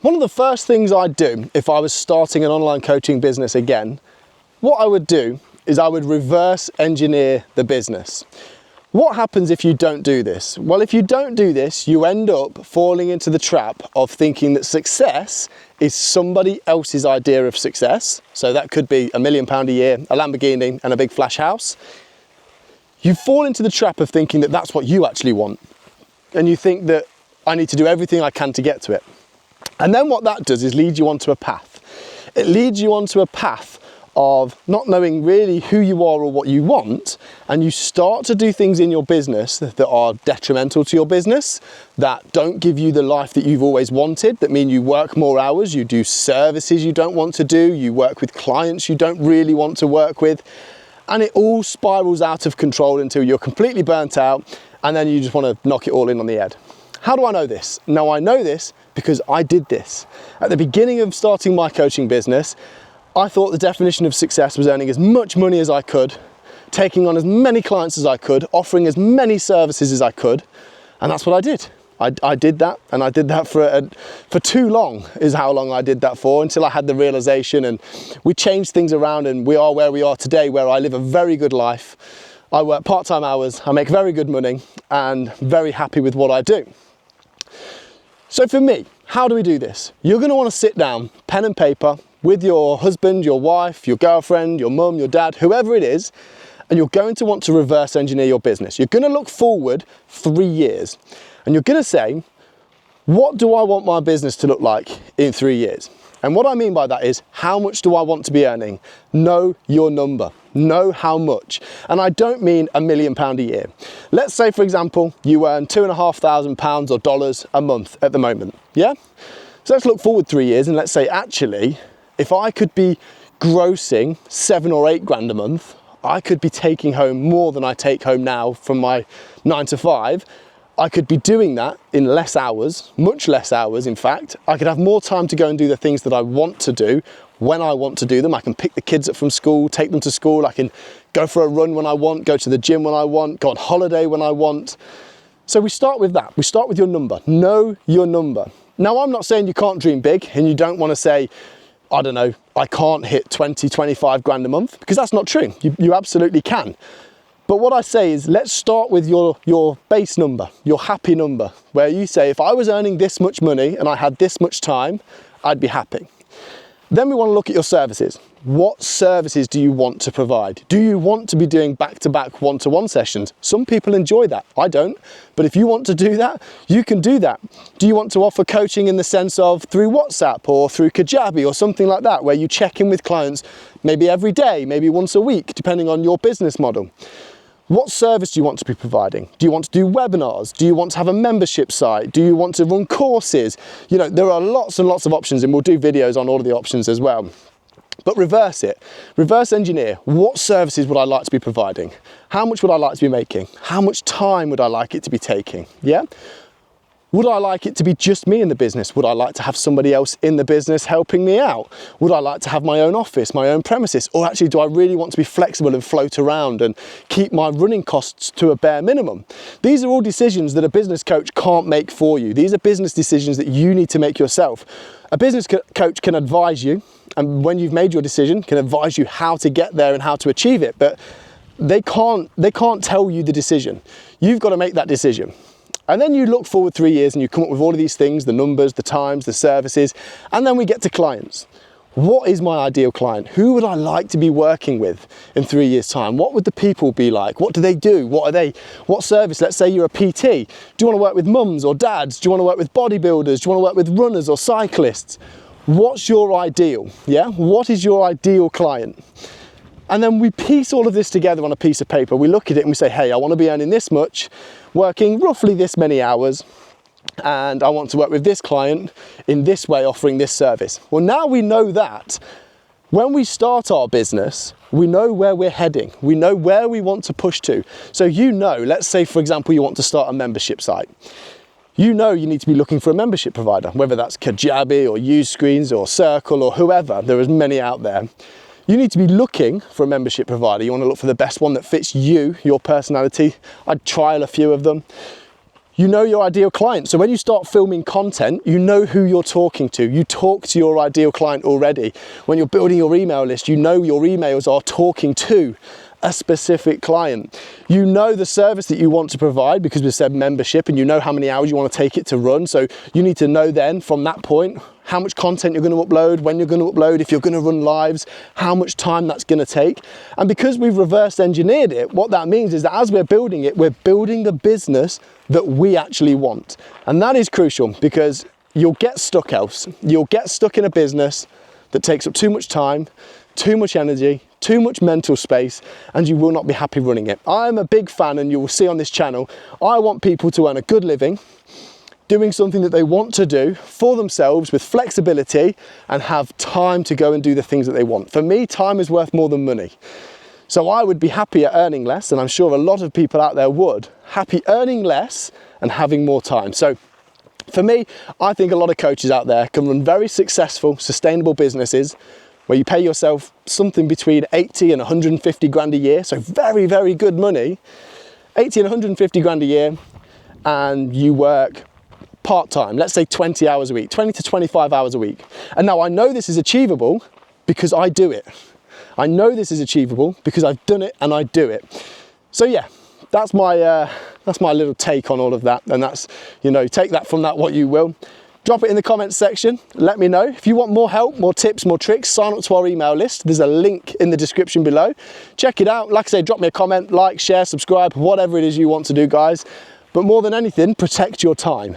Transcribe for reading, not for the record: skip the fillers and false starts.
One of the first things I'd do if I was starting an online coaching business again, what I would do is I would reverse engineer the business. What happens if you don't do this? Well, if you don't do this, you end up falling into the trap of thinking that success is somebody else's idea of success. So that could be £1 million a year, a Lamborghini and a big flash house. You fall into the trap of thinking that that's what you actually want. And you think that I need to do everything I can to get to it. And then what that does is lead you onto a path. It leads you onto a path of not knowing really who you are or what you want, and you start to do things in your business that are detrimental to your business, that don't give you the life that you've always wanted, that mean you work more hours, you do services you don't want to do, you work with clients you don't really want to work with, and it all spirals out of control until you're completely burnt out, and then you just want to knock it all in on the head. How do I know this? Now I know this because I did this. At the beginning of starting my coaching business, I thought the definition of success was earning as much money as I could, taking on as many clients as I could, offering as many services as I could, and that's what I did. I did that, and I did that for too long, is how long I did that for, until I had the realization, and we changed things around, and we are where we are today, where I live a very good life. I work part-time hours, I make very good money, and very happy with what I do. So for me, how do we do this? You're going to want to sit down, pen and paper, with your husband, your wife, your girlfriend, your mum, your dad, whoever it is, and you're going to want to reverse engineer your business. You're going to look forward 3 years, and you're going to say, what do I want my business to look like in 3 years? And what I mean by that is, how much do I want to be earning? Know your number, know how much. And I don't mean £1 million a year. Let's say, for example, you earn £2,500 or dollars a month at the moment, yeah? So let's look forward 3 years and let's say, actually, if I could be grossing 7 or 8 grand a month, I could be taking home more than I take home now from my 9 to 5. I could be doing that in less hours, much less hours in fact. I could have more time to go and do the things that I want to do when I want to do them. I can pick the kids up from school, take them to school. I can go for a run when I want, go to the gym when I want, go on holiday when I want. So we start with that. We start with your number. Know your number. Now, I'm not saying you can't dream big and you don't want to say, I don't know, I can't hit 20, 25 grand a month, because that's not true. You absolutely can. But what I say is, let's start with your base number, your happy number, where you say, if I was earning this much money and I had this much time, I'd be happy. Then we want to look at your services. What services do you want to provide? Do you want to be doing back-to-back one-to-one sessions? Some people enjoy that, I don't. But if you want to do that, you can do that. Do you want to offer coaching in the sense of through WhatsApp or through Kajabi or something like that, where you check in with clients maybe every day, maybe once a week, depending on your business model? What service do you want to be providing? Do you want to do webinars? Do you want to have a membership site? Do you want to run courses? You know, there are lots and lots of options, and we'll do videos on all of the options as well. But reverse it. Reverse engineer. What services would I like to be providing? How much would I like to be making? How much time would I like it to be taking? Yeah? Would I like it to be just me in the business? Would I like to have somebody else in the business helping me out? Would I like to have my own office, my own premises? Or actually, do I really want to be flexible and float around and keep my running costs to a bare minimum? These are all decisions that a business coach can't make for you. These are business decisions that you need to make yourself. A business coach can advise you, and when you've made your decision, can advise you how to get there and how to achieve it, but they can't tell you the decision. You've got to make that decision. And then you look forward 3 years and you come up with all of these things, the numbers, the times, the services, and then we get to clients. What is my ideal client? Who would I like to be working with in 3 years' time? What would the people be like? What do they do? What service? Let's say you're a PT. Do you want to work with mums or dads? Do you want to work with bodybuilders? Do you want to work with runners or cyclists? What's your ideal? Yeah? What is your ideal client? And then we piece all of this together on a piece of paper. We look at it and we say, hey, I want to be earning this much, working roughly this many hours, and I want to work with this client in this way, offering this service. Well, now we know that. When we start our business, we know where we're heading. We know where we want to push to. So let's say, for example, you want to start a membership site. You know you need to be looking for a membership provider, whether that's Kajabi or Uscreens or Circle or whoever. There are many out there. You need to be looking for a membership provider. You want to look for the best one that fits you, your personality. I'd trial a few of them. You know your ideal client. So when you start filming content, you know who you're talking to. You talk to your ideal client already. When you're building your email list, you know your emails are talking to a specific client. You know the service that you want to provide because we've said membership, and you know how many hours you want to take it to run. So you need to know then from that point how much content you're going to upload, when you're going to upload, if you're going to run lives, how much time that's going to take. And because we've reverse engineered it, what that means is that as we're building it, we're building the business that we actually want. And that is crucial, because you'll get stuck else. You'll get stuck in a business that takes up too much time, too much energy, too much mental space, and you will not be happy running it. I'm a big fan, and you will see on this channel, I want people to earn a good living, doing something that they want to do for themselves with flexibility, and have time to go and do the things that they want. For me, time is worth more than money. So I would be happier earning less, and I'm sure a lot of people out there would, happy earning less and having more time. So for me, I think a lot of coaches out there can run very successful, sustainable businesses where you pay yourself something between 80 and 150 grand a year. So very, very good money, 80 and 150 grand a year, and you work part-time, let's say 20 hours a week, 20 to 25 hours a week. And now I know this is achievable because I do it. I know this is achievable because I've done it and I do it. So yeah, that's my little take on all of that. And that's, you know, take that from that what you will. Drop it in the comments section. Let me know. If you want more help, more tips, more tricks, sign up to our email list. There's a link in the description below. Check it out. Like I say, drop me a comment, like, share, subscribe, whatever it is you want to do, guys. But more than anything, protect your time.